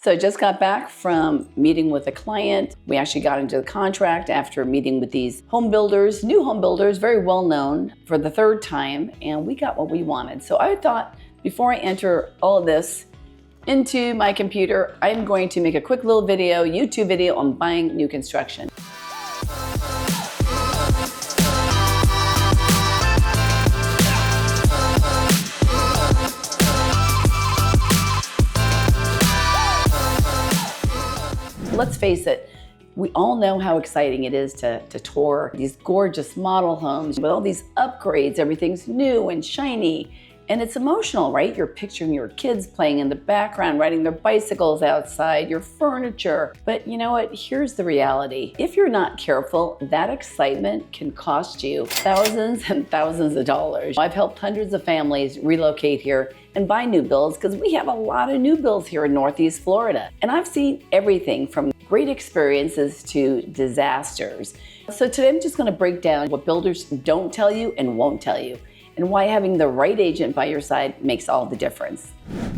So I just got back from meeting with a client. We actually got into the contract after meeting with these home builders, new home builders, very well known, for the third time, and we got what we wanted. So I thought before I enter all of this into my computer, I'm going to make a quick little video, YouTube video on buying new construction. Let's face it, we all know how exciting it is to tour these gorgeous model homes with all these upgrades. Everything's new and shiny, and it's emotional, right? You're picturing your kids playing in the background, riding their bicycles outside, your furniture. But you know what? Here's the reality. If you're not careful, that excitement can cost you thousands and thousands of dollars. I've helped hundreds of families relocate here and buy new builds because we have a lot of new builds here in Northeast Florida. And I've seen everything from great experiences to disasters. So today I'm just going to break down what builders don't tell you and won't tell you, and why having the right agent by your side makes all the difference.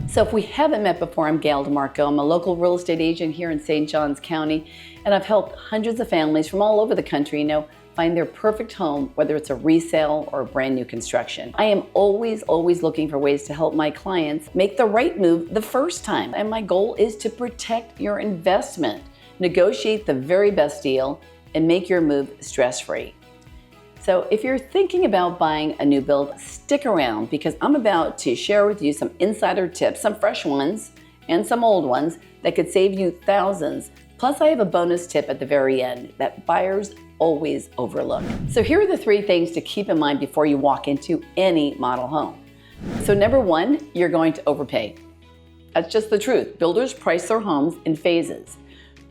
So if we haven't met before, I'm Gail DeMarco. I'm a local real estate agent here in St. Johns County, and I've helped hundreds of families from all over the country find their perfect home, whether it's a resale or a brand new construction. I am always looking for ways to help my clients make the right move the first time. And my goal is to protect your investment, negotiate the very best deal, and make your move stress-free. So if you're thinking about buying a new build, stick around because I'm about to share with you some insider tips, some fresh ones and some old ones that could save you thousands. Plus I have a bonus tip at the very end that buyers always overlook. So here are the 3 things to keep in mind before you walk into any model home. So number 1, you're going to overpay. That's just the truth. Builders price their homes in phases.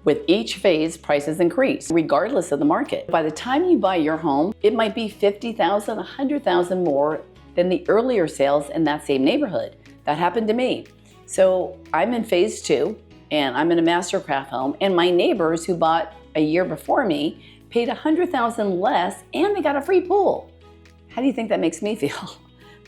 With each phase, prices increase, regardless of the market. By the time you buy your home, it might be $50,000, $100,000 more than the earlier sales in that same neighborhood. That happened to me. So I'm in phase 2, and I'm in a mastercraft home, and my neighbors who bought a year before me paid $100,000 less, and they got a free pool. How do you think that makes me feel?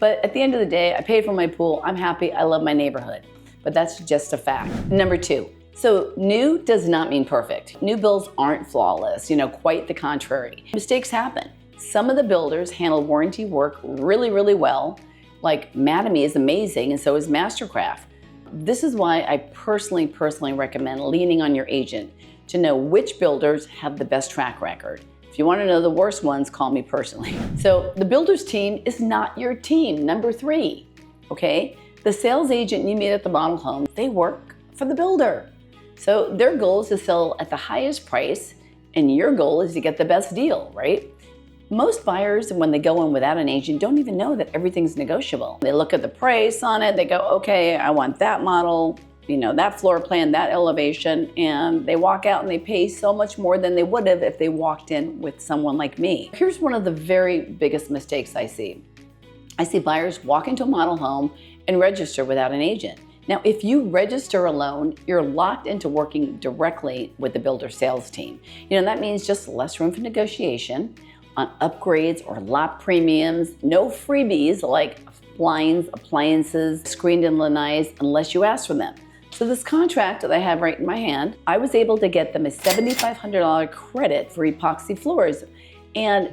But at the end of the day, I paid for my pool. I'm happy. I love my neighborhood. But that's just a fact. Number 2. So new does not mean perfect. New builds aren't flawless, quite the contrary. Mistakes happen. Some of the builders handle warranty work really well, like Mattamy is amazing and so is Mastercraft. This is why I personally recommend leaning on your agent to know which builders have the best track record. If you want to know the worst ones, call me personally. So the builder's team is not your team. Number 3, okay? The sales agent you meet at the model home, they work for the builder. So their goal is to sell at the highest price, and your goal is to get the best deal, right? Most buyers, when they go in without an agent, don't even know that everything's negotiable. They look at the price on it, they go, okay, I want that model, that floor plan, that elevation, and they walk out and they pay so much more than they would have if they walked in with someone like me. Here's one of the very biggest mistakes I see. I see buyers walk into a model home and register without an agent. Now, if you register alone, you're locked into working directly with the builder sales team. That means just less room for negotiation on upgrades or lot premiums, no freebies like blinds, appliances, screened-in lanais unless you ask for them. So this contract that I have right in my hand, I was able to get them a $7,500 credit for epoxy floors. And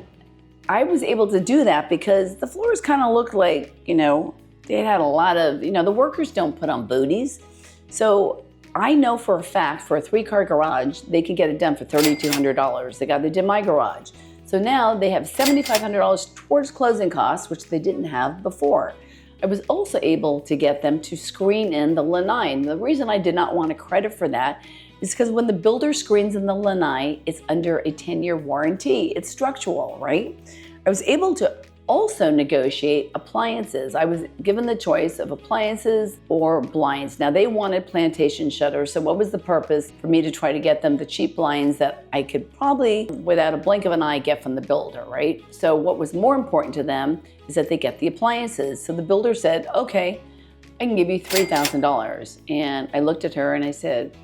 I was able to do that because the floors kind of looked like, they had a lot of, the workers don't put on booties. So I know for a fact for a 3-car garage, they can get it done for $3,200. They got it in my garage. So now they have $7,500 towards closing costs, which they didn't have before. I was also able to get them to screen in the lanai. The reason I did not want a credit for that is because when the builder screens in the lanai, it's under a 10-year warranty. It's structural, right? I was able to also negotiate appliances. I was given the choice of appliances or blinds. Now they wanted plantation shutters, so what was the purpose for me to try to get them the cheap blinds that I could probably, without a blink of an eye, get from the builder, right? So what was more important to them is that they get the appliances. So the builder said, okay, I can give you $3,000. And I looked at her and I said,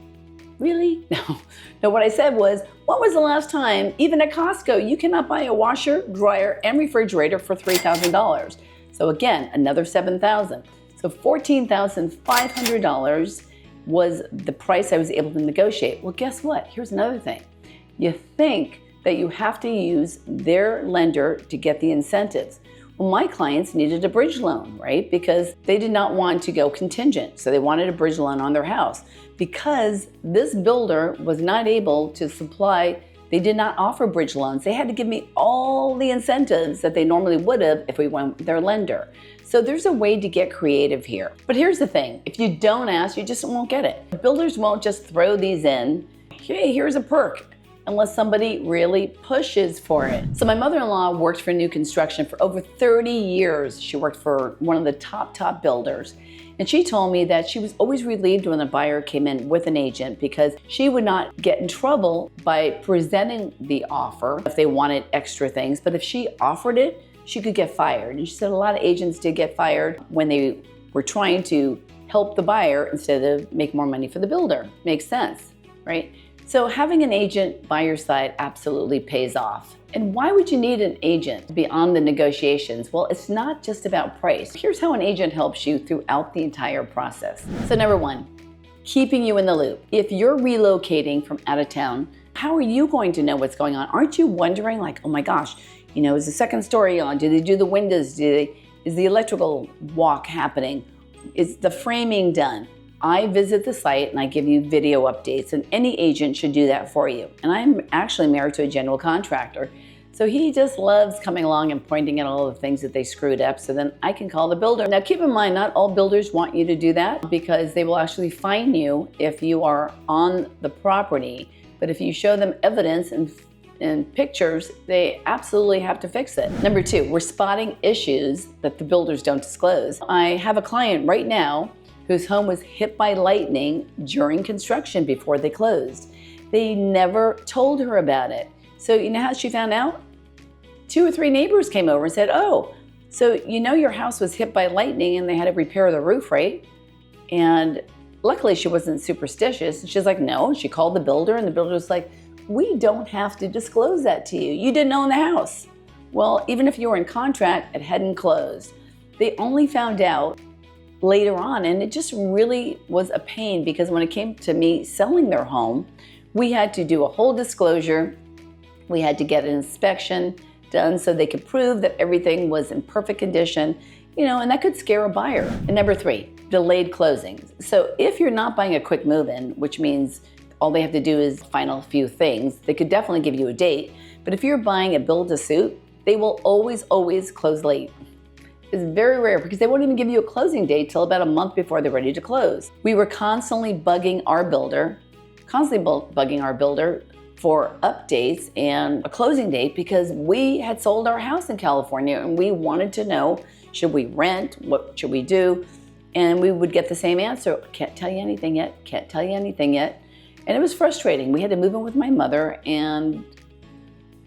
really? No, what I said was, when was the last time, even at Costco, you cannot buy a washer, dryer, and refrigerator for $3,000. So again, another $7,000. So $14,500. was the price I was able to negotiate. Well, guess what? Here's another thing. You think that you have to use their lender to get the incentives. Well, my clients needed a bridge loan, right? Because they did not want to go contingent. So they wanted a bridge loan on their house. Because this builder was not able to supply, they did not offer bridge loans. They had to give me all the incentives that they normally would have if we went with their lender. So there's a way to get creative here. But here's the thing, if you don't ask, you just won't get it. Builders won't just throw these in, hey, here's a perk, unless somebody really pushes for it. So my mother-in-law worked for new construction for over 30 years. She worked for one of the top builders. And she told me that she was always relieved when a buyer came in with an agent because she would not get in trouble by presenting the offer if they wanted extra things. But if she offered it, she could get fired. And she said a lot of agents did get fired when they were trying to help the buyer instead of make more money for the builder. Makes sense, right? So having an agent by your side absolutely pays off. And why would you need an agent beyond the negotiations? Well, it's not just about price. Here's how an agent helps you throughout the entire process. So number one, keeping you in the loop. If you're relocating from out of town, how are you going to know what's going on? Aren't you wondering like, oh my gosh, is the second story on? Do they do the windows? Is the electrical walk happening? Is the framing done? I visit the site and I give you video updates, and any agent should do that for you. And I'm actually married to a general contractor. So he just loves coming along and pointing at all the things that they screwed up, so then I can call the builder. Now keep in mind, not all builders want you to do that because they will actually fine you if you are on the property. But if you show them evidence and pictures, they absolutely have to fix it. Number two, we're spotting issues that the builders don't disclose. I have a client right now whose home was hit by lightning during construction before they closed. They never told her about it. So you know how she found out? 2 or 3 neighbors came over and said, oh, so your house was hit by lightning and they had to repair the roof, right? And luckily she wasn't superstitious. And she's like, no. She called the builder and the builder was like, we don't have to disclose that to you. You didn't own the house. Well, even if you were in contract, it hadn't closed. They only found out later on, and it just really was a pain because when it came to me selling their home, we had to do a whole disclosure. We had to get an inspection done so they could prove that everything was in perfect condition, and that could scare a buyer. And number three, delayed closings. So if you're not buying a quick move-in, which means all they have to do is final few things, they could definitely give you a date. But if you're buying a build-to-suit, they will always close late. It's very rare because they won't even give you a closing date till about a month before they're ready to close. We were constantly bugging our builder for updates and a closing date because we had sold our house in California and we wanted to know, should we rent? What should we do? And we would get the same answer, can't tell you anything yet, can't tell you anything yet. And it was frustrating. We had to move in with my mother, and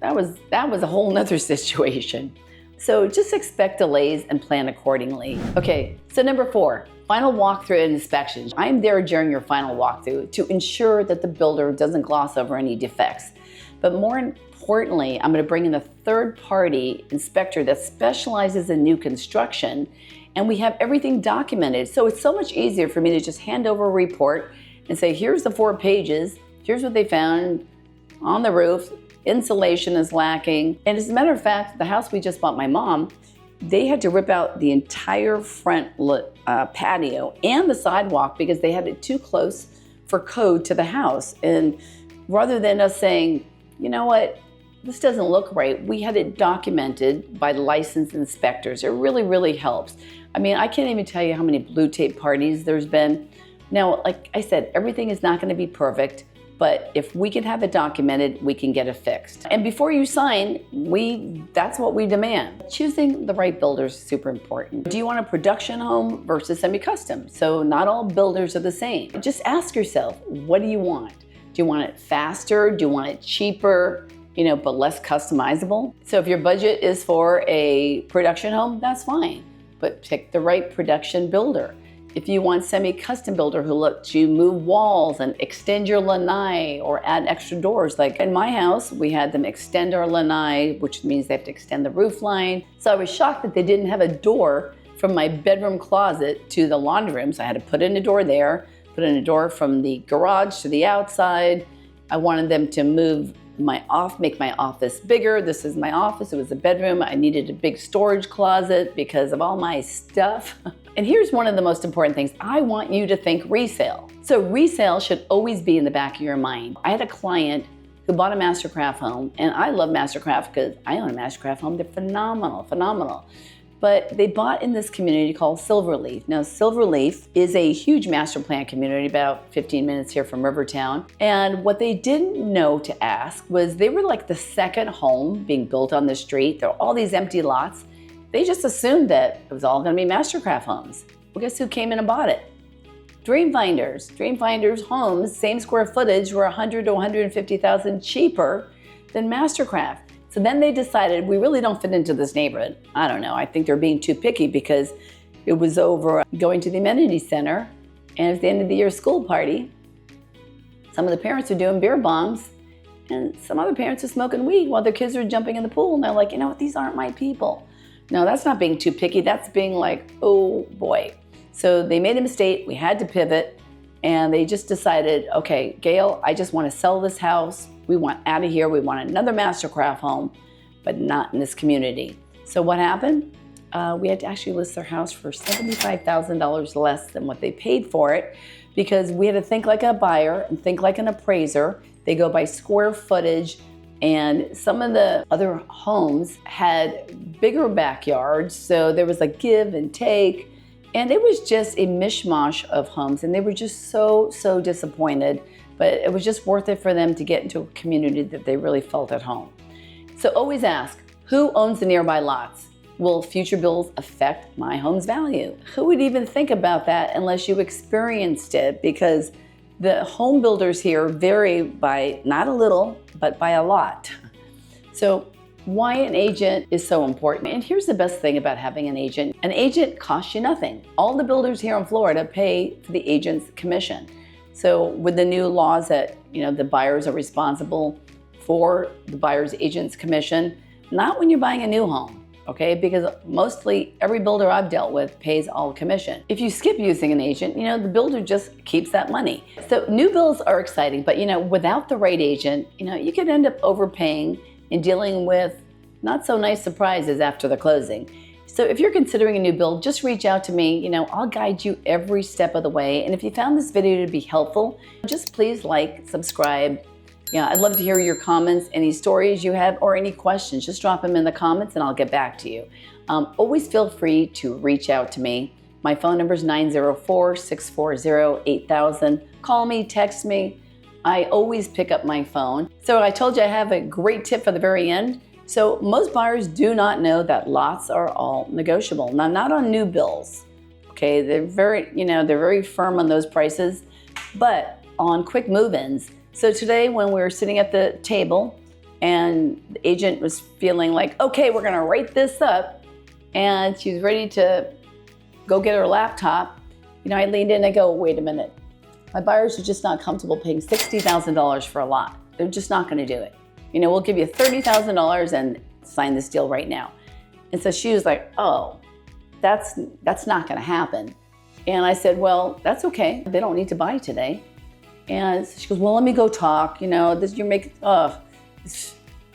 that was a whole nother situation. So just expect delays and plan accordingly. Okay, so number 4, final walkthrough and inspections. I'm there during your final walkthrough to ensure that the builder doesn't gloss over any defects. But more importantly, I'm gonna bring in a third-party inspector that specializes in new construction, and we have everything documented. So it's so much easier for me to just hand over a report and say, here's the 4 pages, here's what they found on the roof, insulation is lacking. And as a matter of fact, the house we just bought my mom, they had to rip out the entire front patio and the sidewalk because they had it too close for code to the house. And rather than us saying, you know what, this doesn't look right, we had it documented by licensed inspectors. It really helps. I mean, I can't even tell you how many blue tape parties there's been. Now, like I said, everything is not going to be perfect, but if we can have it documented, we can get it fixed. And before you sign, that's what we demand. Choosing the right builder is super important. Do you want a production home versus semi-custom? So not all builders are the same. Just ask yourself, what do you want? Do you want it faster? Do you want it cheaper, but less customizable? So if your budget is for a production home, that's fine, but pick the right production builder. If you want semi-custom builder who lets you move walls and extend your lanai or add extra doors, like in my house, we had them extend our lanai, which means they have to extend the roof line. So I was shocked that they didn't have a door from my bedroom closet to the laundry room. So I had to put in a door there, put in a door from the garage to the outside. I wanted them to move make my office bigger. This is my office. It was a bedroom. I needed a big storage closet because of all my stuff. And here's one of the most important things. I want you to think resale. So resale should always be in the back of your mind. I had a client who bought a Mastercraft home, and I love Mastercraft because I own a Mastercraft home. They're phenomenal. But they bought in this community called Silverleaf. Now, Silverleaf is a huge master plan community about 15 minutes here from Rivertown. And what they didn't know to ask was they were like the second home being built on the street. There were all these empty lots. They just assumed that it was all gonna be Mastercraft homes. Well, guess who came in and bought it? Dreamfinders. Dreamfinders homes, same square footage, were 100 to 150,000 cheaper than Mastercraft. So then they decided, we really don't fit into this neighborhood. I don't know, I think they're being too picky because it was over going to the amenity center, and it's the end of the year school party. Some of the parents are doing beer bongs, and some other parents are smoking weed while their kids are jumping in the pool, and they're like, you know what, these aren't my people. No, that's not being too picky, that's being like, oh boy. So they made a mistake, we had to pivot, and they just decided, okay, Gail, I just want to sell this house. We want out of here. We want another Mastercraft home, but not in this community. So what happened? We had to actually list their house for $75,000 less than what they paid for it because we had to think like a buyer and think like an appraiser. They go by square footage, and some of the other homes had bigger backyards, so there was like give and take, and it was just a mishmash of homes, and they were just so disappointed. But it was just worth it for them to get into a community that they really felt at home. So always ask, who owns the nearby lots? Will future bills affect my home's value? Who would even think about that unless you experienced it? Because the home builders here vary by not a little, but by a lot. So why an agent is so important. And here's the best thing about having an agent. An agent costs you nothing. All the builders here in Florida pay for the agent's commission. So with the new laws that, the buyers are responsible for the buyer's agent's commission, not when you're buying a new home, okay? Because mostly every builder I've dealt with pays all commission. If you skip using an agent, the builder just keeps that money. So new builds are exciting, but without the right agent, you could end up overpaying and dealing with not so nice surprises after the closing. So if you're considering a new build, just reach out to me. I'll guide you every step of the way. And if you found this video to be helpful, just please like, subscribe. I'd love to hear your comments, any stories you have, or any questions. Just drop them in the comments and I'll get back to you. Always feel free to reach out to me. My phone number is 904-640-8000. Call me, text me. I always pick up my phone. So I told you I have a great tip for the very end. So most buyers do not know that lots are all negotiable. Now, not on new builds, okay? They're very firm on those prices, but on quick move-ins. So today when we were sitting at the table and the agent was feeling like, okay, we're gonna write this up, and she's ready to go get her laptop, I leaned in and I go, wait a minute. My buyers are just not comfortable paying $60,000 for a lot. They're just not gonna do it. We'll give you $30,000 and sign this deal right now. And so she was like, oh, that's not gonna happen. And I said, well, that's okay. They don't need to buy today. And so she goes, well, let me go talk. I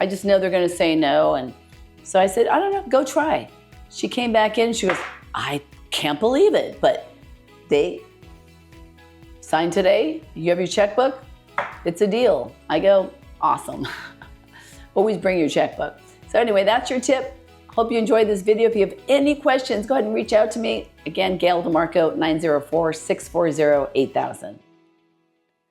just know they're gonna say no. And so I said, I don't know, go try. She came back in, she goes, I can't believe it, but they signed today, you have your checkbook, it's a deal. I go, awesome. Always bring your checkbook. So anyway, that's your tip. Hope you enjoyed this video. If you have any questions, go ahead and reach out to me. Again, Gail DeMarco, 904-640-8000.